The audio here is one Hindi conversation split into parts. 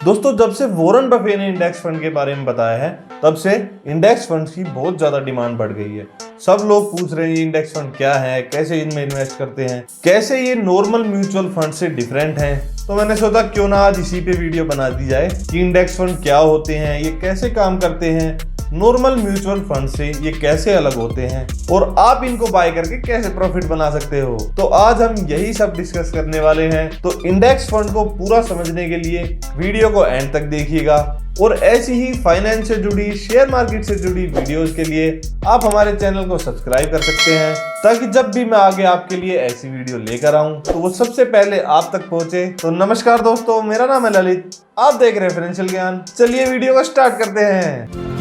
दोस्तों, जब से वॉरेन बफे ने इंडेक्स फंड के बारे में बताया है तब से इंडेक्स फंड की बहुत ज्यादा डिमांड बढ़ गई है। सब लोग पूछ रहे हैं ये इंडेक्स फंड क्या है, कैसे इनमें इन्वेस्ट करते हैं, कैसे ये नॉर्मल म्यूचुअल फंड से डिफरेंट हैं। तो मैंने सोचा क्यों ना आज इसी पे वीडियो बना दी जाए कि इंडेक्स फंड क्या होते हैं, ये कैसे काम करते हैं, नॉर्मल म्यूचुअल फंड से ये कैसे अलग होते हैं और आप इनको बाय करके कैसे प्रॉफिट बना सकते हो। तो आज हम यही सब डिस्कस करने वाले हैं। तो इंडेक्स फंड को पूरा समझने के लिए वीडियो को एंड तक देखिएगा और ऐसी ही फाइनेंस से जुड़ी, शेयर मार्केट से जुड़ी वीडियोस के लिए आप हमारे चैनल को सब्सक्राइब कर सकते हैं, ताकि जब भी मैं आगे आपके लिए ऐसी वीडियो लेकर आऊं तो वो सबसे पहले आप तक पहुंचे। तो नमस्कार दोस्तों, मेरा नाम है ललित, आप देख रहे हैं फाइनेंशियल ज्ञान। चलिए वीडियो को स्टार्ट करते हैं।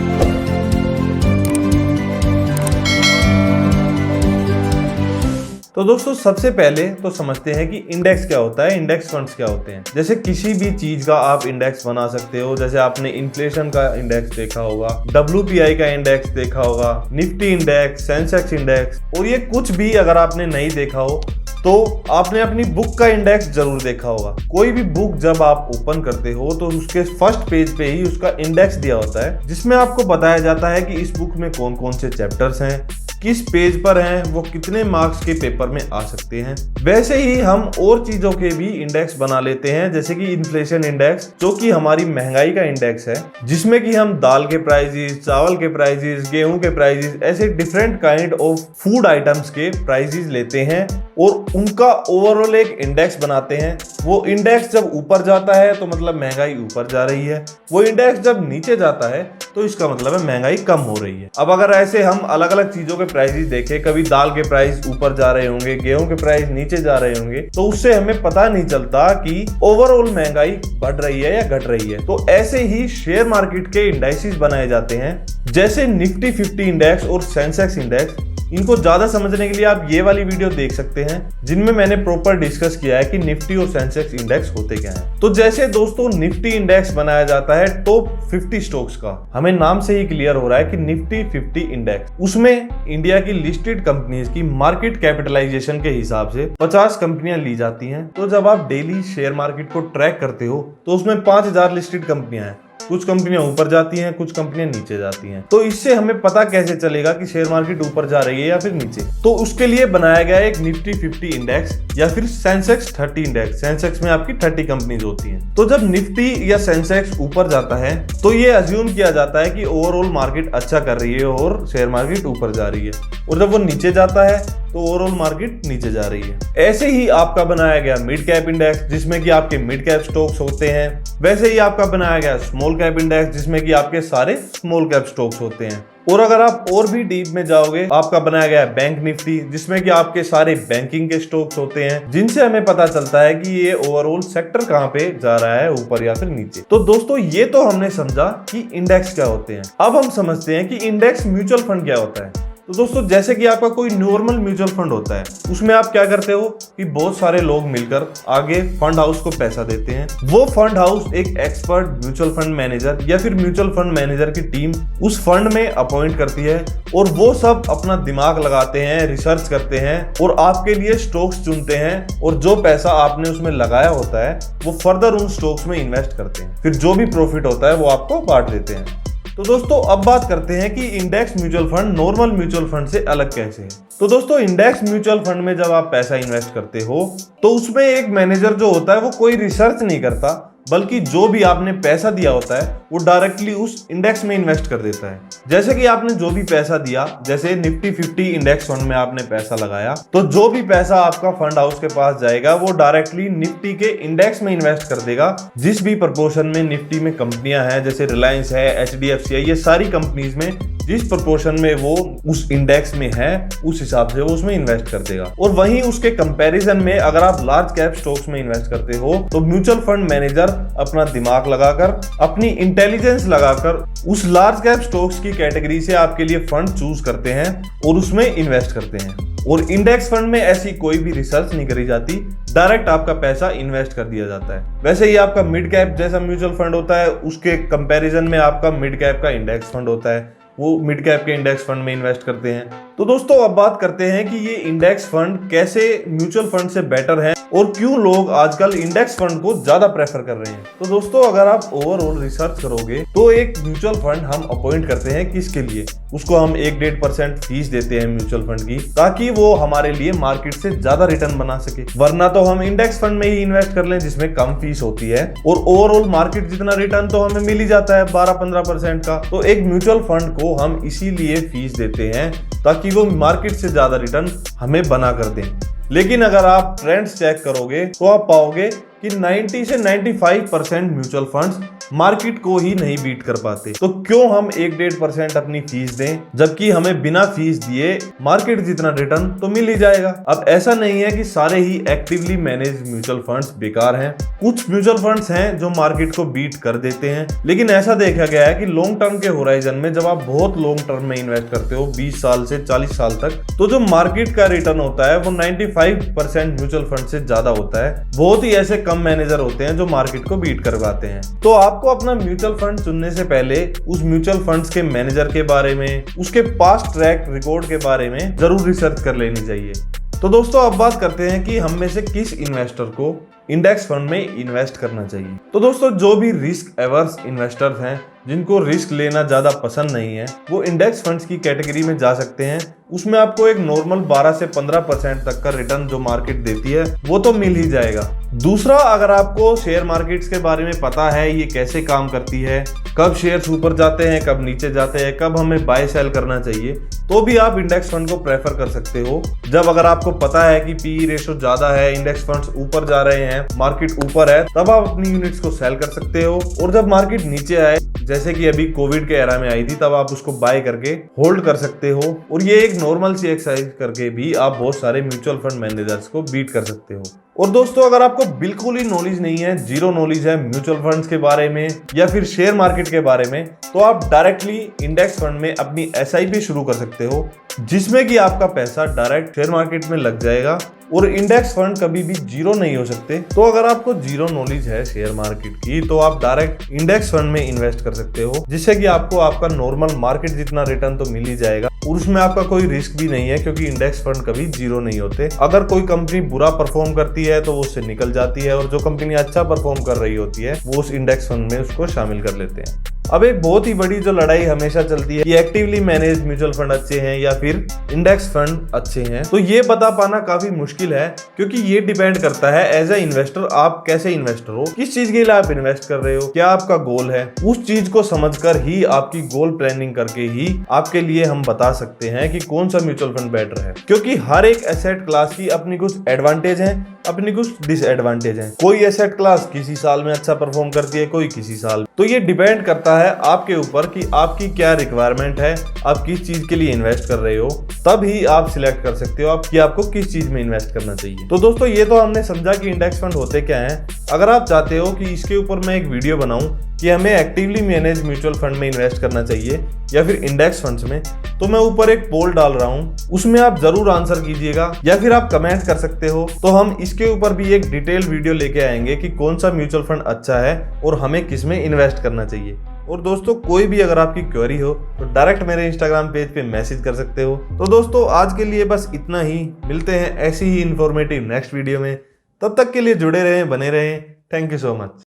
तो दोस्तों, सबसे पहले तो समझते हैं कि इंडेक्स क्या होता है, इंडेक्स फंड्स क्या होते हैं। जैसे किसी भी चीज का आप इंडेक्स बना सकते हो। जैसे आपने इन्फ्लेशन का इंडेक्स देखा होगा, WPI का इंडेक्स देखा होगा, निफ्टी इंडेक्स, सेंसेक्स इंडेक्स, और ये कुछ भी अगर आपने नहीं देखा हो तो आपने अपनी बुक का इंडेक्स जरूर देखा होगा। कोई भी बुक जब आप ओपन करते हो तो उसके फर्स्ट पेज पे ही उसका इंडेक्स दिया होता है, जिसमें आपको बताया जाता है कि इस बुक में कौन कौन से चैप्टर्स हैं, किस पेज पर हैं, वो कितने मार्क्स के पेपर में आ सकते हैं। वैसे ही हम और चीजों के भी इंडेक्स बना लेते हैं, जैसे कि इन्फ्लेशन इंडेक्स, जो कि हमारी महंगाई का इंडेक्स है, जिसमें कि हम दाल के प्राइसेस, चावल के प्राइसेस, गेहूं के प्राइसेस, ऐसे different kind of food items के प्राइसेस लेते हैं और उनका ओवरऑल एक इंडेक्स बनाते हैं। वो इंडेक्स जब ऊपर जाता है तो मतलब महंगाई ऊपर जा रही है, वो इंडेक्स जब नीचे जाता है तो इसका मतलब है महंगाई कम हो रही है। अब अगर ऐसे हम अलग अलग चीजों के प्राइसेस देखें, कभी दाल के प्राइस ऊपर जा रहे होंगे, गेहूं के प्राइस नीचे जा रहे होंगे, तो उससे हमें पता नहीं चलता कि ओवरऑल महंगाई बढ़ रही है या घट रही है। तो ऐसे ही शेयर मार्केट के इंडेक्सेस बनाए जाते हैं, जैसे निफ्टी 50 इंडेक्स और सेंसेक्स इंडेक्स। इनको ज्यादा समझने के लिए आप ये वाली वीडियो देख सकते हैं, जिनमें मैंने प्रॉपर डिस्कस किया है कि निफ्टी और सेंसेक्स इंडेक्स होते क्या हैं। तो जैसे दोस्तों निफ्टी इंडेक्स बनाया जाता है टॉप 50 स्टॉक्स का, हमें नाम से ही क्लियर हो रहा है कि निफ्टी 50 इंडेक्स, उसमें इंडिया की लिस्टेड कंपनीज की मार्केट कैपिटलाइजेशन के हिसाब से 50 कंपनियां ली जाती हैं। तो जब आप डेली शेयर मार्केट को ट्रैक करते हो तो उसमें 5000 लिस्टेड कंपनियां हैं। कुछ कंपनियां ऊपर जाती हैं, कुछ कंपनियां नीचे जाती हैं। तो इससे हमें पता कैसे चलेगा कि शेयर मार्केट ऊपर जा रही है या फिर नीचे? तो उसके लिए बनाया गया एक निफ्टी 50 इंडेक्स या फिर सेंसेक्स 30 इंडेक्स। सेंसेक्स में आपकी 30 कंपनीज होती हैं। तो जब निफ्टी या सेंसेक्स ऊपर जाता है तो ये अज्यूम किया जाता है कि ओवरऑल मार्केट अच्छा कर रही है और शेयर मार्केट ऊपर जा रही है, और जब वो नीचे जाता है तो ओवरऑल मार्केट नीचे जा रही है। ऐसे ही आपका बनाया गया मिड कैप इंडेक्स, जिसमें कि आपके मिड कैप स्टॉक्स होते हैं। वैसे ही आपका बनाया गया स्मॉल कैप इंडेक्स, जिसमें कि आपके सारे स्मॉल कैप स्टॉक्स होते हैं। और अगर आप और भी डीप में जाओगे, आपका बनाया गया बैंक निफ्टी, जिसमें कि आपके सारे बैंकिंग के स्टॉक्स होते हैं, जिनसे हमें पता चलता है कि ये ओवरऑल सेक्टर कहाँ पे जा रहा है, ऊपर या फिर नीचे। तो दोस्तों, ये तो हमने समझा कि इंडेक्स क्या होते हैं। अब हम समझते हैं कि इंडेक्स म्यूचुअल फंड क्या होता है। तो दोस्तों, जैसे कि आपका कोई नॉर्मल म्यूचुअल फंड होता है, उसमें आप क्या करते हो कि बहुत सारे लोग मिलकर आगे फंड हाउस को पैसा देते हैं। वो फंड हाउस एक एक्सपर्ट म्यूचुअल फंड मैनेजर या फिर म्यूचुअल फंड मैनेजर की टीम उस फंड में अपॉइंट करती है, और वो सब अपना दिमाग लगाते हैं, रिसर्च करते हैं और आपके लिए स्टॉक्स चुनते हैं, और जो पैसा आपने उसमें लगाया होता है वो फर्दर उन स्टॉक्स में इन्वेस्ट करते हैं। फिर जो भी प्रॉफिट होता है वो आपको बांट देते हैं। तो दोस्तों, अब बात करते हैं कि index mutual fund normal mutual fund से अलग कैसे है। तो दोस्तों, इंडेक्स म्यूचुअल फंड में जब आप पैसा इन्वेस्ट करते हो तो उसमें एक मैनेजर जो होता है वो कोई रिसर्च नहीं करता, बल्कि जो भी आपने पैसा दिया होता है वो डायरेक्टली उस इंडेक्स में इन्वेस्ट कर देता है। जैसे कि आपने जो भी पैसा दिया, जैसे निफ्टी 50 इंडेक्स फंड में आपने पैसा लगाया, तो जो भी पैसा आपका फंड हाउस के पास जाएगा वो डायरेक्टली निफ्टी के इंडेक्स में इन्वेस्ट कर देगा। जिस भी प्रोपोर्शन में निफ्टी में कंपनियां हैं, जैसे रिलायंस है, HDFC है, ये सारी कंपनीज में जिस प्रोपोर्शन में वो उस इंडेक्स में है, उस हिसाब से वो उसमें इन्वेस्ट कर देगा। और वहीं उसके कंपैरिजन में अगर आप लार्ज कैप स्टॉक्स में इन्वेस्ट करते हो तो म्यूचुअल फंड मैनेजर अपना दिमाग लगाकर, अपनी इंटेलिजेंस लगाकर उस लार्ज कैप स्टॉक्स की कैटेगरी से आपके लिए फंड चूज करते हैं और उसमें इन्वेस्ट करते हैं। और इंडेक्स फंड में ऐसी कोई भी रिसर्च नहीं करी जाती, डायरेक्ट आपका पैसा इन्वेस्ट कर दिया जाता है। वैसे ही आपका मिड कैप जैसा म्यूचुअल फंड होता है, उसके कंपैरिजन में आपका मिड कैप का इंडेक्स फंड होता है। वो मिड कैप के इंडेक्स फंड में इन्वेस्ट करते हैं। तो दोस्तों अब बात करते हैं कि ये इंडेक्स फंड कैसे म्यूचुअल फंड से बेटर है और क्यों लोग आजकल इंडेक्स फंड को ज्यादा प्रेफर कर रहे हैं। तो दोस्तों अगर आप ओवरऑल रिसर्च करोगे तो एक म्यूचुअल फंड हम अपॉइंट करते हैं किसके लिए, उसको हम 1-1.5% फीस देते हैं म्यूचुअल फंड की, ताकि वो हमारे लिए मार्केट से ज्यादा रिटर्न बना सके। वरना तो हम इंडेक्स फंड में ही इन्वेस्ट कर लें जिसमें कम फीस होती है और ओवरऑल मार्केट जितना रिटर्न तो हमें मिल ही जाता है 12-15% का। तो एक म्यूचुअल फंड को हम इसीलिए फीस देते हैं ताकि वो मार्केट से ज्यादा रिटर्न हमें बना कर दें। लेकिन अगर आप ट्रेंड्स चेक करोगे तो आप पाओगे कि 90 से 95% म्यूचुअल फंड्स मार्केट को ही नहीं बीट कर पाते। तो क्यों हम 1-1.5% अपनी फीस दें जबकि हमें बिना फीस दिए मार्केट जितना रिटर्न तो मिल ही जाएगा। अब ऐसा नहीं है कि सारे ही एक्टिवली मैनेज म्यूचुअल फंड्स बेकार हैं। कुछ म्यूचुअल फंड्स हैं जो मार्केट को बीट कर देते हैं, लेकिन ऐसा देखा गया है कि लॉन्ग टर्म के होराइजन में जब आप बहुत लॉन्ग टर्म में इन्वेस्ट करते हो 20 साल से 40 साल तक, तो जो मार्केट का रिटर्न होता है वो 95% म्यूचुअल फंड से ज्यादा होता है। बहुत ही ऐसे कम मैनेजर होते हैं जो मार्केट को बीट करवाते हैं। तो आपको अपना म्यूचुअल फंड चुनने से पहले उस म्यूचुअल फंड्स के मैनेजर के बारे में, उसके पास्ट ट्रैक रिकॉर्ड के बारे में जरूर रिसर्च कर लेनी चाहिए। तो दोस्तों अब बात करते हैं कि हम में से किस इन्वेस्टर को इंडेक्स फंड में इन्वेस्ट करना चाहिए। तो दोस्तों जो भी रिस्क एवर्स इन्वेस्टर्स हैं, जिनको रिस्क लेना ज्यादा पसंद नहीं है, वो इंडेक्स फंड्स की कैटेगरी में जा सकते हैं। उसमें आपको एक नॉर्मल 12 से 15% तक का रिटर्न जो मार्केट देती है वो तो मिल ही जाएगा। दूसरा, अगर आपको शेयर मार्केट्स के बारे में पता है ये कैसे काम करती है, कब शेयर्स ऊपर जाते हैं, कब नीचे जाते हैं, कब हमें बाय सेल करना चाहिए, तो भी आप इंडेक्स फंड को प्रेफर कर सकते हो। जब अगर आपको पता है कि पीई रेशो ज्यादा है, इंडेक्स फंड्स ऊपर जा रहे हैं, मार्केट ऊपर है, तब आप अपनी यूनिट्स को सेल कर सकते हो। और जब मार्केट नीचे आए, जैसे कि अभी कोविड के एरा में आई थी, तब आप उसको बाय करके होल्ड कर सकते हो। और ये एक नॉर्मल सी एक्सरसाइज करके भी आप बहुत सारे म्यूचुअल फंड मैनेजर्स को बीट कर सकते हो। और दोस्तों अगर आपको बिल्कुल ही नॉलेज नहीं है, जीरो नॉलेज है म्यूचुअल फंड्स के बारे में या फिर शेयर मार्केट के बारे में, तो आप डायरेक्टली इंडेक्स फंड में अपनी एसआईपी शुरू कर सकते हो, जिसमें कि आपका पैसा डायरेक्ट शेयर मार्केट में लग जाएगा। और इंडेक्स फंड कभी भी जीरो नहीं हो सकते। तो अगर आपको जीरो नॉलेज है शेयर मार्केट की, तो आप डायरेक्ट इंडेक्स फंड में इन्वेस्ट कर सकते हो, जिससे कि आपको आपका नॉर्मल मार्केट जितना रिटर्न तो मिल ही जाएगा और उसमें आपका कोई रिस्क भी नहीं है, क्योंकि इंडेक्स फंड कभी जीरो नहीं होते। अगर कोई कंपनी बुरा परफॉर्म करती है तो वो उससे निकल जाती है, और जो कंपनी अच्छा परफॉर्म कर रही होती है वो उस इंडेक्स फंड में उसको शामिल कर लेते हैं। अब एक बहुत ही बड़ी जो लड़ाई हमेशा चलती है कि एक्टिवली मैनेज म्यूचुअल फंड अच्छे हैं या फिर इंडेक्स फंड अच्छे हैं, तो ये बता पाना काफी मुश्किल है, क्योंकि ये डिपेंड करता है एज ए इन्वेस्टर आप कैसे इन्वेस्टर हो, किस चीज के लिए आप इन्वेस्ट कर रहे हो, क्या आपका गोल है। उस चीज को समझकर ही, आपकी गोल प्लानिंग करके ही आपके लिए हम बता सकते हैं कि कौन सा म्यूचुअल फंड बेटर है। क्योंकि हर एक एसेट क्लास की अपनी कुछ एडवांटेज है, अपनी कुछ डिसएडवांटेज है। कोई एसेट क्लास किसी साल में अच्छा परफॉर्म करती है, कोई किसी साल। तो ये डिपेंड करता है आपके ऊपर कि आपकी क्या रिक्वायरमेंट है, आप किस चीज के लिए इन्वेस्ट कर रहे हो, तब ही आप सिलेक्ट कर सकते हो कि आपको किस चीज में इन्वेस्ट करना चाहिए। तो दोस्तों ये तो हमने समझा कि इंडेक्स फंड होते क्या हैं। अगर आप चाहते हो कि इसके ऊपर मैं एक वीडियो बनाऊं कि हमें एक्टिवली मैनेज म्यूचुअल फंड में इन्वेस्ट करना चाहिए या फिर इंडेक्स फंड्स में, तो मैं ऊपर एक पोल डाल रहा हूं, उसमें आप जरूर आंसर कीजिएगा या फिर आप कमेंट कर सकते हो। तो हम इसके ऊपर भी एक डिटेल वीडियो लेके आएंगे कि कौन सा म्यूचुअल फंड अच्छा है और हमें किस में इन्वेस्ट करना चाहिए। और दोस्तों कोई भी अगर आपकी क्वेरी हो तो डायरेक्ट मेरे इंस्टाग्राम पेज पे मैसेज कर सकते हो। तो दोस्तों आज के लिए बस इतना ही, मिलते हैं ऐसी ही इंफॉर्मेटिव नेक्स्ट वीडियो में। तब तक के लिए जुड़े रहें, बने रहें। Thank you so much.